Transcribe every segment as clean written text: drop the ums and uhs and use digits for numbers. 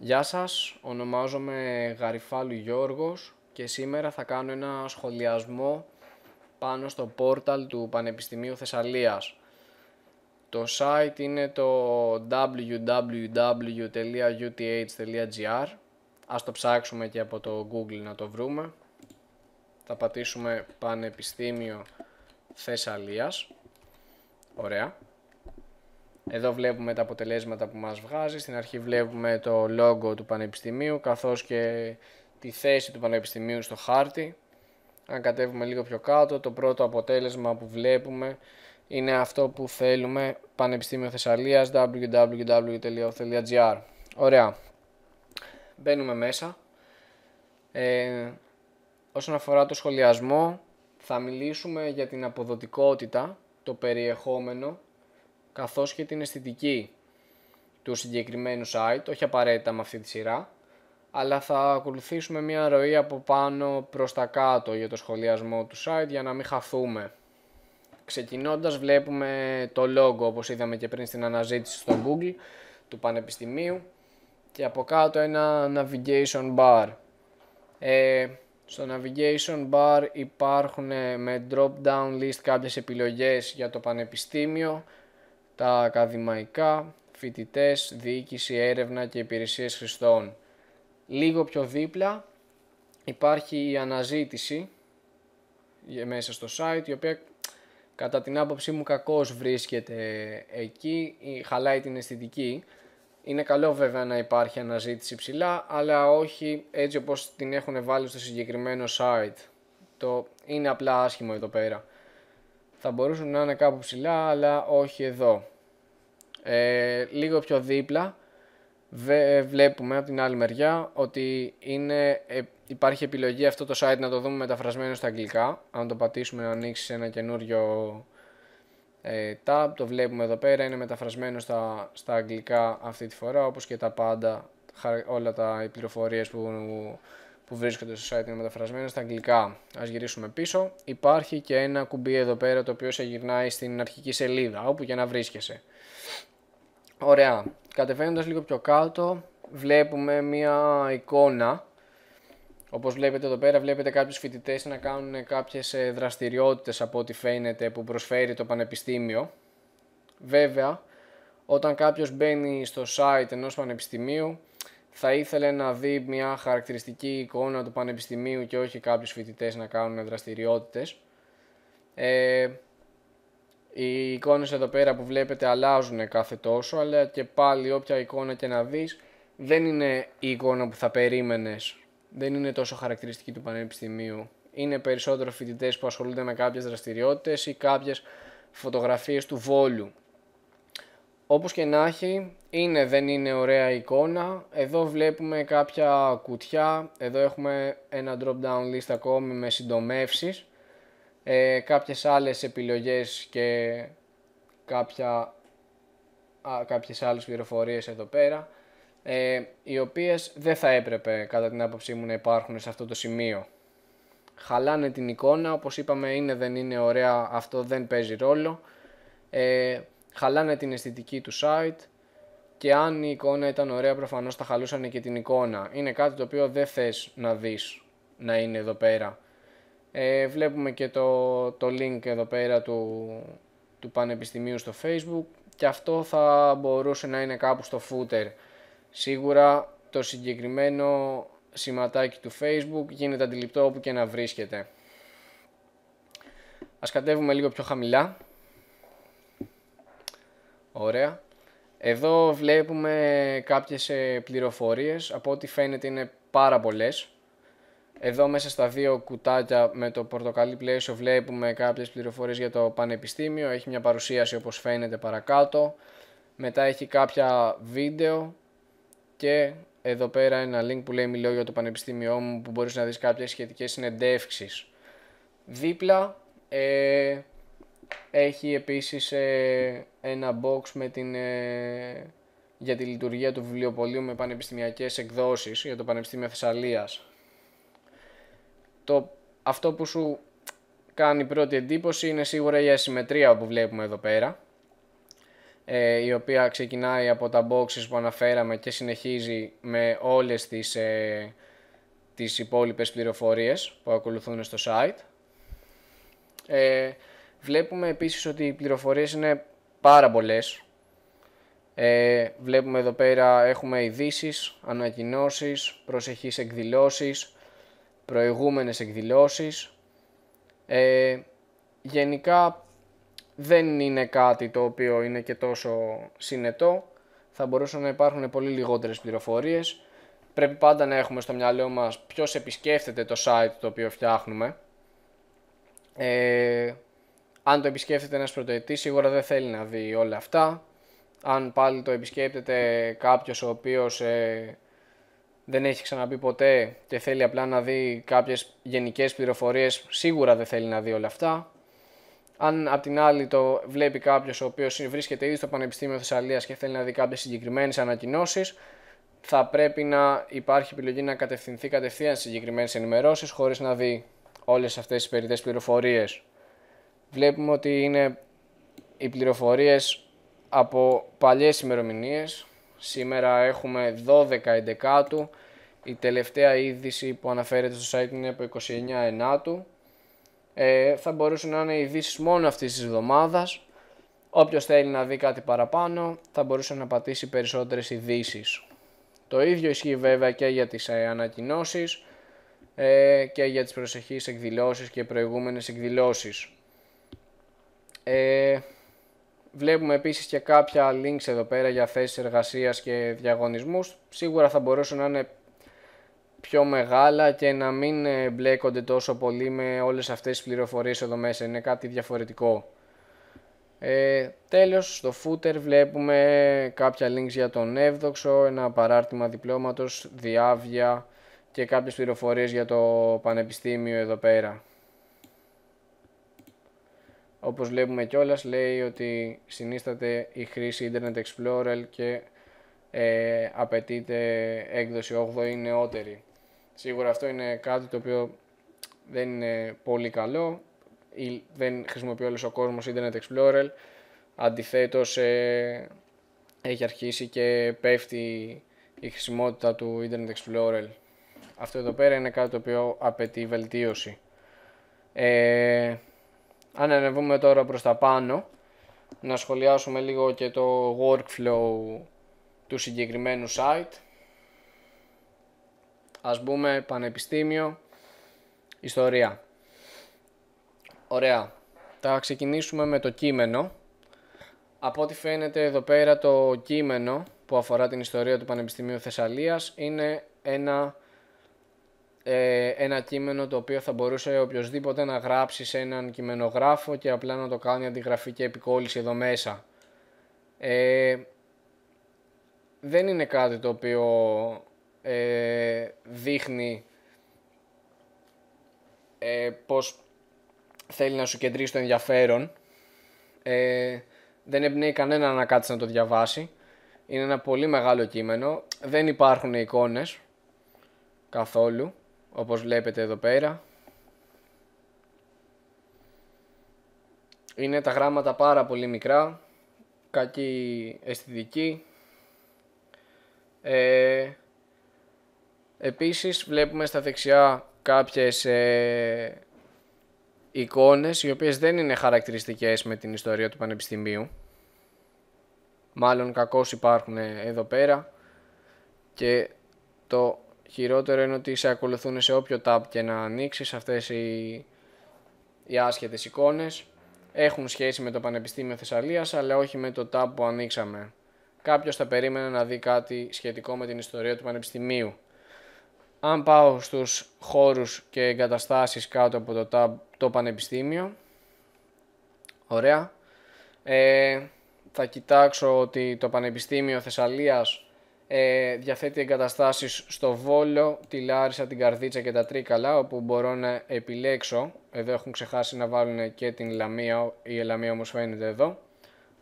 Γεια σας, ονομάζομαι Γαριφάλου Γιώργος και σήμερα θα κάνω ένα σχολιασμό πάνω στο πόρταλ του Πανεπιστημίου Θεσσαλίας. Το site είναι το www.uth.gr. Ας το ψάξουμε και από το Google να το βρούμε. Θα πατήσουμε Πανεπιστήμιο Θεσσαλίας. Ωραία. Εδώ βλέπουμε τα αποτελέσματα που μας βγάζει. Στην αρχή βλέπουμε το logo του Πανεπιστημίου καθώς και τη θέση του Πανεπιστημίου στο χάρτη. Αν κατέβουμε λίγο πιο κάτω, το πρώτο αποτέλεσμα που βλέπουμε είναι αυτό που θέλουμε, Πανεπιστήμιο Θεσσαλίας, www.uth.gr. Ωραία. Μπαίνουμε μέσα. Όσον αφορά το σχολιασμό, θα μιλήσουμε για την αποδοτικότητα, το περιεχόμενο, καθώς και την αισθητική του συγκεκριμένου site, όχι απαραίτητα με αυτή τη σειρά, αλλά θα ακολουθήσουμε μια ροή από πάνω προς τα κάτω για το σχολιασμό του site για να μην χαθούμε. Ξεκινώντας βλέπουμε το logo, όπως είδαμε και πριν στην αναζήτηση στο Google του Πανεπιστημίου, και από κάτω ένα navigation bar. Στο navigation bar υπάρχουν με drop down list κάποιες επιλογές για το Πανεπιστήμιο, τα ακαδημαϊκά, φοιτητές, διοίκηση, έρευνα και υπηρεσίες χρηστών. Λίγο πιο δίπλα υπάρχει η αναζήτηση μέσα στο site, η οποία κατά την άποψή μου κακώς βρίσκεται εκεί, χαλάει την αισθητική. Είναι καλό βέβαια να υπάρχει αναζήτηση ψηλά, αλλά όχι έτσι όπως την έχουν βάλει στο συγκεκριμένο site. Είναι απλά άσχημο εδώ πέρα. Θα μπορούσαν να είναι κάπου ψηλά, αλλά όχι εδώ. Λίγο πιο δίπλα βλέπουμε από την άλλη μεριά ότι υπάρχει επιλογή αυτό το site να το δούμε μεταφρασμένο στα αγγλικά. Αν το πατήσουμε να ανοίξει σε ένα καινούριο tab, το βλέπουμε εδώ πέρα, είναι μεταφρασμένο στα αγγλικά αυτή τη φορά, όπως και τα πάντα, όλα οι πληροφορίες που βρίσκονται στο site είναι μεταφρασμένα στα αγγλικά. Ας γυρίσουμε πίσω. Υπάρχει και ένα κουμπί εδώ πέρα το οποίο σε γυρνάει στην αρχική σελίδα, όπου και να βρίσκεσαι. Ωραία. Κατεβαίνοντας λίγο πιο κάτω βλέπουμε μια εικόνα. Όπως βλέπετε εδώ πέρα, βλέπετε κάποιους φοιτητές να κάνουν κάποιες δραστηριότητες από ό,τι φαίνεται που προσφέρει το Πανεπιστήμιο. Βέβαια, όταν κάποιος μπαίνει στο site ενός πανεπιστημίου, θα ήθελε να δει μια χαρακτηριστική εικόνα του Πανεπιστημίου και όχι κάποιους φοιτητές να κάνουν δραστηριότητες. Οι εικόνες εδώ πέρα που βλέπετε αλλάζουν κάθε τόσο, αλλά και πάλι όποια εικόνα και να δεις δεν είναι η εικόνα που θα περίμενες. Δεν είναι τόσο χαρακτηριστική του Πανεπιστημίου. Είναι περισσότερο φοιτητές που ασχολούνται με κάποιες δραστηριότητες ή κάποιες φωτογραφίες του Βόλου. Όπως και να έχει, δεν είναι ωραία εικόνα. Εδώ βλέπουμε κάποια κουτιά. Εδώ έχουμε ένα drop down list ακόμη με συντομεύσεις. Κάποιες άλλες επιλογές και κάποιες άλλες πληροφορίες εδώ πέρα, οι οποίες δεν θα έπρεπε κατά την άποψή μου να υπάρχουν σε αυτό το σημείο. Χαλάνε την εικόνα, όπως είπαμε, δεν είναι ωραία, αυτό δεν παίζει ρόλο. Χαλάνε την αισθητική του site, και αν η εικόνα ήταν ωραία προφανώς θα χαλούσαν και την εικόνα. Είναι κάτι το οποίο δεν θες να δεις να είναι εδώ πέρα. Βλέπουμε και το link εδώ πέρα του Πανεπιστημίου στο Facebook, και αυτό θα μπορούσε να είναι κάπου στο footer. Σίγουρα το συγκεκριμένο σηματάκι του Facebook γίνεται αντιληπτό όπου και να βρίσκεται. Ας κατέβουμε λίγο πιο χαμηλά. Ωραία. Εδώ βλέπουμε κάποιες πληροφορίες, από ό,τι φαίνεται είναι πάρα πολλές. Εδώ μέσα στα δύο κουτάκια με το πορτοκαλί πλαίσιο βλέπουμε κάποιες πληροφορίες για το Πανεπιστήμιο. Έχει μια παρουσίαση όπως φαίνεται παρακάτω. Μετά έχει κάποια βίντεο και εδώ πέρα ένα link που λέει «Μιλώ για το Πανεπιστήμιό μου», που μπορείς να δεις κάποιες σχετικές συνεντεύξεις. Δίπλα έχει επίσης ένα box για τη λειτουργία του βιβλιοπωλείου με πανεπιστημιακές εκδόσεις για το Πανεπιστήμιο Θεσσαλίας. Αυτό που σου κάνει πρώτη εντύπωση είναι σίγουρα η ασυμμετρία που βλέπουμε εδώ πέρα. η οποία ξεκινάει από τα boxes που αναφέραμε και συνεχίζει με όλες τις υπόλοιπες πληροφορίες που ακολουθούν στο site. Βλέπουμε επίσης ότι οι πληροφορίες είναι πάρα πολλές. Βλέπουμε εδώ πέρα έχουμε ειδήσεις, ανακοινώσεις, προσεχείς εκδηλώσεις, προηγούμενες εκδηλώσεις. Γενικά δεν είναι κάτι το οποίο είναι και τόσο συνετό. Θα μπορούσαν να υπάρχουν πολύ λιγότερες πληροφορίες. Πρέπει πάντα να έχουμε στο μυαλό μας ποιος επισκέφτεται το site το οποίο φτιάχνουμε. Αν το επισκέφτεται ένας πρωτοετής, σίγουρα δεν θέλει να δει όλα αυτά. Αν πάλι το επισκέπτεται κάποιος ο οποίος δεν έχει ξαναπεί ποτέ και θέλει απλά να δει κάποιες γενικές πληροφορίες, σίγουρα δεν θέλει να δει όλα αυτά. Αν απ' την άλλη το βλέπει κάποιος ο οποίος βρίσκεται ήδη στο Πανεπιστήμιο Θεσσαλίας και θέλει να δει κάποιες συγκεκριμένες ανακοινώσεις, θα πρέπει να υπάρχει επιλογή να κατευθυνθεί κατευθείαν στις συγκεκριμένες ενημερώσεις χωρίς να δει όλες αυτές τις περιττές πληροφορίες. Βλέπουμε ότι είναι οι πληροφορίες από παλιές ημερομηνίες. Σήμερα έχουμε 12 Εντεκάτου. Η τελευταία είδηση που αναφέρεται στο site είναι από 29 Ενάτου. Θα μπορούσαν να είναι ειδήσεις μόνο αυτής της εβδομάδας. Όποιος θέλει να δει κάτι παραπάνω θα μπορούσε να πατήσει περισσότερες ειδήσεις. Το ίδιο ισχύει βέβαια και για τις ανακοινώσεις και για τις προσεχείς εκδηλώσεις και προηγούμενες εκδηλώσεις. Βλέπουμε επίσης και κάποια links εδώ πέρα για θέσεις εργασίας και διαγωνισμούς. Σίγουρα θα μπορούσαν να είναι πιο μεγάλα και να μην μπλέκονται τόσο πολύ με όλες αυτές τις πληροφορίες εδώ μέσα. Είναι κάτι διαφορετικό. Τέλος, στο footer βλέπουμε κάποια links για τον Εύδοξο, ένα παράρτημα διπλώματος, διάβια και κάποιες πληροφορίες για το πανεπιστήμιο εδώ πέρα. Όπως βλέπουμε κιόλας, λέει ότι συνίσταται η χρήση Internet Explorer και απαιτείται έκδοση 8η νεότερη. Σίγουρα αυτό είναι κάτι το οποίο δεν είναι πολύ καλό. Δεν χρησιμοποιεί όλος ο κόσμος Internet Explorer. Αντιθέτως έχει αρχίσει και πέφτει η χρησιμότητα του Internet Explorer. Αυτό εδώ πέρα είναι κάτι το οποίο απαιτεί βελτίωση. Αν ανεβούμε τώρα προς τα πάνω, να σχολιάσουμε λίγο και το workflow του συγκεκριμένου site. Ας μπούμε πανεπιστήμιο, ιστορία. Ωραία, θα ξεκινήσουμε με το κείμενο. Από ό,τι φαίνεται εδώ πέρα το κείμενο που αφορά την ιστορία του Πανεπιστημίου Θεσσαλίας είναι ένα κείμενο το οποίο θα μπορούσε οποιοσδήποτε να γράψει σε έναν κειμενογράφο και απλά να το κάνει αντιγραφή και επικόλληση εδώ μέσα. Δεν είναι κάτι το οποίο δείχνει πως θέλει να σου κεντρήσει το ενδιαφέρον. Δεν εμπνέει κανένα να κάτσει να το διαβάσει. Είναι ένα πολύ μεγάλο κείμενο. Δεν υπάρχουν εικόνες καθόλου, όπως βλέπετε εδώ πέρα. Είναι τα γράμματα πάρα πολύ μικρά, κακή αισθητική. Επίσης βλέπουμε στα δεξιά κάποιες εικόνες οι οποίες δεν είναι χαρακτηριστικές με την ιστορία του Πανεπιστημίου. Μάλλον κακώς υπάρχουν εδώ πέρα και το χειρότερο είναι ότι σε ακολουθούν σε όποιο tab και να ανοίξεις. Αυτές οι άσχετες εικόνες έχουν σχέση με το Πανεπιστήμιο Θεσσαλίας, αλλά όχι με το tab που ανοίξαμε. Κάποιος θα περίμενε να δει κάτι σχετικό με την ιστορία του Πανεπιστημίου. Αν πάω στους χώρους και εγκαταστάσεις κάτω από το tab το Πανεπιστήμιο, ωραία, θα κοιτάξω ότι το Πανεπιστήμιο Θεσσαλίας διαθέτει εγκαταστάσεις στο Βόλο, τη Λάρισα, την Καρδίτσα και τα Τρίκαλα, όπου μπορώ να επιλέξω. Εδώ έχουν ξεχάσει να βάλουν και την Λαμία, η Λαμία όμως φαίνεται εδώ.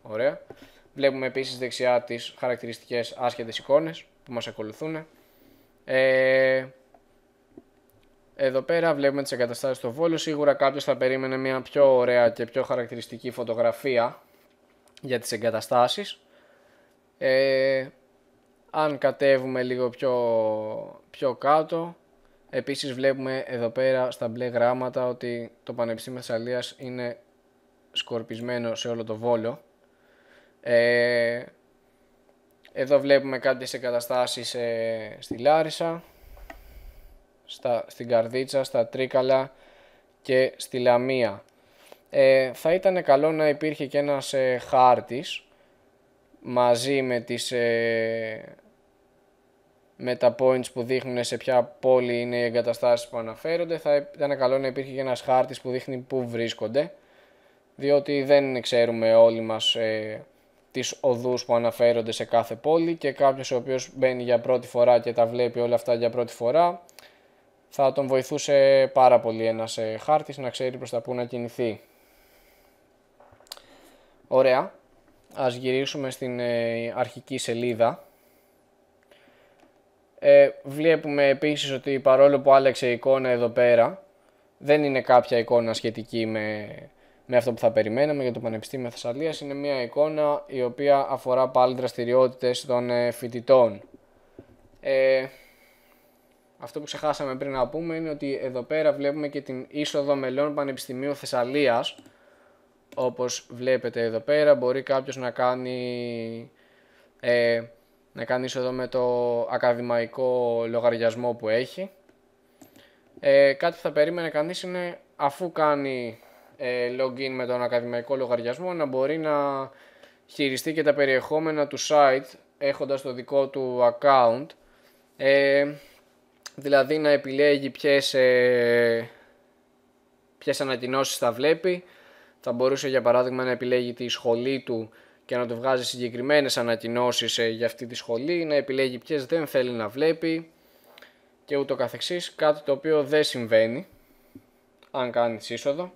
Ωραία. Βλέπουμε επίσης δεξιά τις χαρακτηριστικές άσχετες εικόνες που μας ακολουθούν. Εδώ πέρα βλέπουμε τις εγκαταστάσεις στο Βόλο. Σίγουρα κάποιος θα περίμενε μια πιο ωραία και πιο χαρακτηριστική φωτογραφία για τις εγκαταστάσεις. Αν κατέβουμε λίγο πιο κάτω, επίσης βλέπουμε εδώ πέρα στα μπλε γράμματα ότι το Πανεπιστήμιο Θεσσαλίας είναι σκορπισμένο σε όλο το Βόλο. Εδώ βλέπουμε κάποιες εγκαταστάσεις στη Λάρισα, στην Καρδίτσα, στα Τρίκαλα και στη Λαμία. Θα ήταν καλό να υπήρχε και ένας χάρτης μαζί με τα points που δείχνουν σε ποια πόλη είναι οι εγκαταστάσεις που αναφέρονται. Θα ήταν καλό να υπήρχε και ένας χάρτης που δείχνει πού βρίσκονται, διότι δεν ξέρουμε όλοι μας τις οδούς που αναφέρονται σε κάθε πόλη, και κάποιος ο οποίος μπαίνει για πρώτη φορά και τα βλέπει όλα αυτά για πρώτη φορά, θα τον βοηθούσε πάρα πολύ ένας χάρτης να ξέρει προς τα πού να κινηθεί. Ωραία. Ας γυρίσουμε στην αρχική σελίδα. Βλέπουμε επίσης ότι παρόλο που άλλαξε η εικόνα εδώ πέρα, δεν είναι κάποια εικόνα σχετική με αυτό που θα περιμέναμε για το Πανεπιστήμιο Θεσσαλίας. Είναι μια εικόνα η οποία αφορά πάλι δραστηριότητες των φοιτητών. Αυτό που ξεχάσαμε πριν να πούμε είναι ότι εδώ πέρα βλέπουμε και την είσοδο μελών Πανεπιστημίου Θεσσαλίας. Όπως βλέπετε εδώ πέρα, μπορεί κάποιος να κάνει είσοδο με το ακαδημαϊκό λογαριασμό που έχει. Κάτι που θα περίμενε κανείς είναι, αφού κάνει login με τον ακαδημαϊκό λογαριασμό, να μπορεί να χειριστεί και τα περιεχόμενα του site έχοντας το δικό του account, δηλαδή να επιλέγει ποιες ανακοινώσεις θα βλέπει. Θα μπορούσε για παράδειγμα να επιλέγει τη σχολή του και να του βγάζει συγκεκριμένες ανακοινώσεις για αυτή τη σχολή, να επιλέγει ποιες δεν θέλει να βλέπει και ούτω καθεξής, κάτι το οποίο δεν συμβαίνει αν κάνεις είσοδο.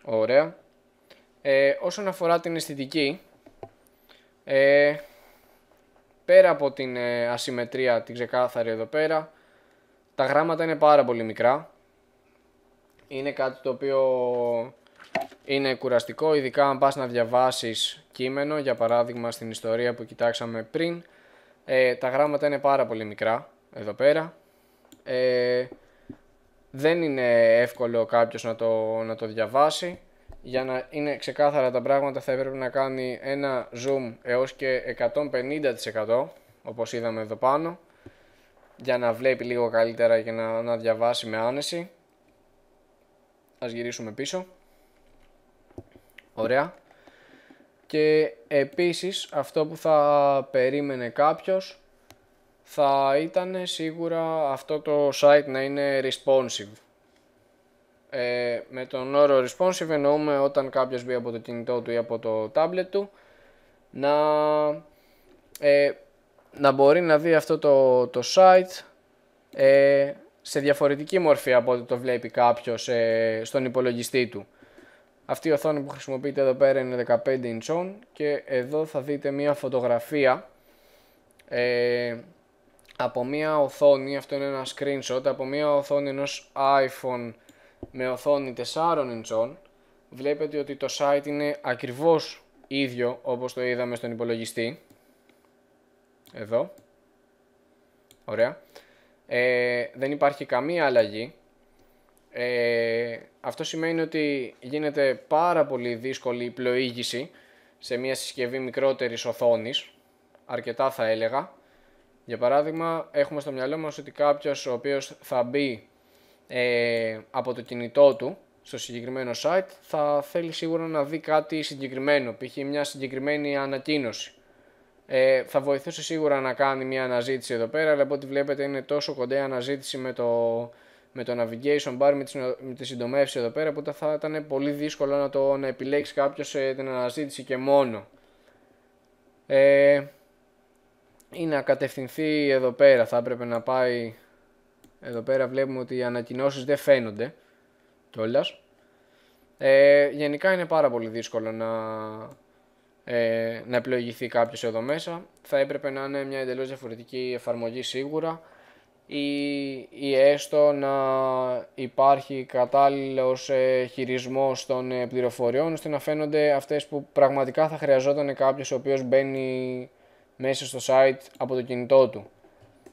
Ωραία. Όσον αφορά την αισθητική, πέρα από την ασυμμετρία την ξεκάθαρη εδώ πέρα, τα γράμματα είναι πάρα πολύ μικρά. Είναι κάτι το οποίο είναι κουραστικό, ειδικά αν πας να διαβάσεις κείμενο, για παράδειγμα στην ιστορία που κοιτάξαμε πριν. Τα γράμματα είναι πάρα πολύ μικρά εδώ πέρα. Δεν είναι εύκολο κάποιος να το διαβάσει. Για να είναι ξεκάθαρα τα πράγματα θα έπρεπε να κάνει ένα zoom έως και 150%, όπως είδαμε εδώ πάνω, για να βλέπει λίγο καλύτερα και να διαβάσει με άνεση. Ας γυρίσουμε πίσω. Ωραία. Και επίσης αυτό που θα περίμενε κάποιος θα ήταν σίγουρα αυτό το site να είναι responsive. Με τον όρο responsive εννοούμε όταν κάποιος μπει από το κινητό του ή από το tablet του να μπορεί να δει αυτό το site σε διαφορετική μορφή από ό,τι το βλέπει κάποιος στον υπολογιστή του. Αυτή η οθόνη που χρησιμοποιείτε εδώ πέρα είναι 15 ιντσών και εδώ θα δείτε μία φωτογραφία από μία οθόνη, αυτό είναι ένα screenshot, από μία οθόνη ενός iPhone με οθόνη 4 ιντσών. Βλέπετε ότι το site είναι ακριβώς ίδιο όπως το είδαμε στον υπολογιστή. Εδώ. Ωραία. Δεν υπάρχει καμία αλλαγή. Αυτό σημαίνει ότι γίνεται πάρα πολύ δύσκολη η πλοήγηση σε μια συσκευή μικρότερης οθόνης, αρκετά θα έλεγα. Για παράδειγμα, έχουμε στο μυαλό μας ότι κάποιος ο οποίος θα μπει από το κινητό του στο συγκεκριμένο site θα θέλει σίγουρα να δει κάτι συγκεκριμένο, π.χ. μια συγκεκριμένη ανακοίνωση. Θα βοηθούσε σίγουρα να κάνει μια αναζήτηση εδώ πέρα, αλλά από ό,τι βλέπετε είναι τόσο κοντά η αναζήτηση με το navigation bar, με τις συντομεύσεις εδώ πέρα, που θα ήταν πολύ δύσκολο να επιλέξει κάποιος την αναζήτηση και μόνο. Ή να κατευθυνθεί εδώ πέρα, θα έπρεπε να πάει εδώ πέρα. Βλέπουμε ότι οι ανακοινώσεις δεν φαίνονται κιόλας. Γενικά είναι πάρα πολύ δύσκολο να επιλογηθεί κάποιος εδώ μέσα. Θα έπρεπε να είναι μια εντελώς διαφορετική εφαρμογή σίγουρα, ή έστω να υπάρχει κατάλληλος χειρισμός των πληροφοριών ώστε να φαίνονται αυτές που πραγματικά θα χρειαζόταν κάποιος ο οποίος μπαίνει μέσα στο site από το κινητό του.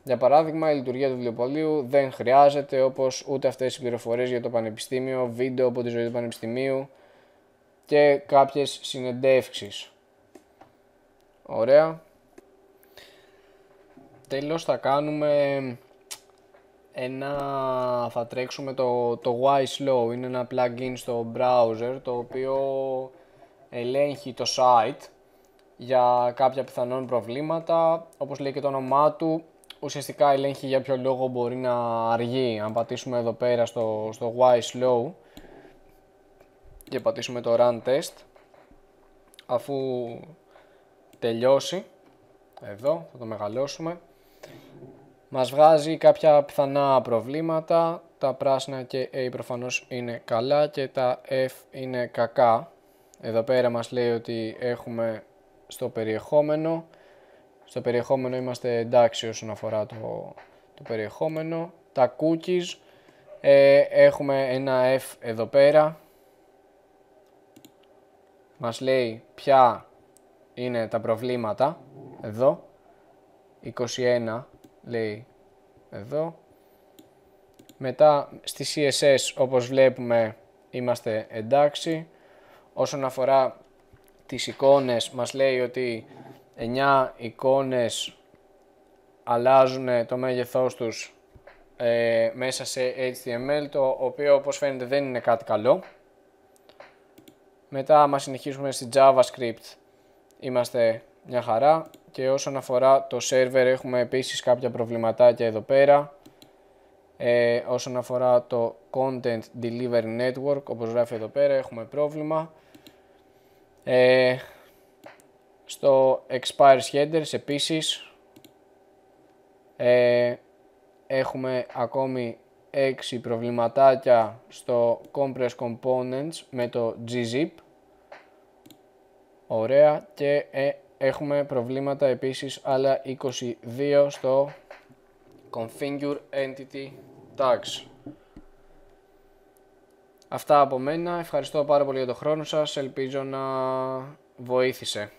Για παράδειγμα, η λειτουργία του βιβλιοπωλείου δεν χρειάζεται, όπως ούτε αυτές οι πληροφορίες για το πανεπιστήμιο, βίντεο από τη ζωή του πανεπιστημίου και κάποιες συνεντεύξεις. Ωραία. Τέλος θα τρέξουμε το Y-Slow, είναι ένα plugin στο browser το οποίο ελέγχει το site για κάποια πιθανόν προβλήματα. Όπως λέει και το όνομά του, ουσιαστικά ελέγχει για ποιο λόγο μπορεί να αργεί. Αν πατήσουμε εδώ πέρα στο Y-Slow και πατήσουμε το Run Test, αφού τελειώσει, εδώ θα το μεγαλώσουμε, μας βγάζει κάποια πιθανά προβλήματα. Τα πράσινα και A προφανώς είναι καλά και τα F είναι κακά. Εδώ πέρα μας λέει ότι έχουμε στο περιεχόμενο. Στο περιεχόμενο είμαστε εντάξει όσον αφορά το περιεχόμενο. Τα cookies, έχουμε ένα F εδώ πέρα. Μας λέει ποια είναι τα προβλήματα. Εδώ. 21 λέει εδώ. Μετά στη CSS, όπως βλέπουμε, είμαστε εντάξει. Όσον αφορά τις εικόνες, μας λέει ότι 9 εικόνες αλλάζουν το μέγεθός τους μέσα σε HTML, το οποίο όπως φαίνεται δεν είναι κάτι καλό. Μετά, άμα συνεχίσουμε στη JavaScript, είμαστε μια χαρά. Και όσον αφορά το server, έχουμε επίσης κάποια προβληματάκια εδώ πέρα. Όσον αφορά το Content Delivery Network, όπως γράφει εδώ πέρα, έχουμε πρόβλημα. Στο Expires Headers επίσης έχουμε ακόμη 6 προβληματάκια στο Compress Components με το gzip. Ωραία. Και έχουμε προβλήματα επίσης άλλα 22 στο Configure Entity Tags. Αυτά από μένα. Ευχαριστώ πάρα πολύ για τον χρόνο σας. Ελπίζω να βοήθησε.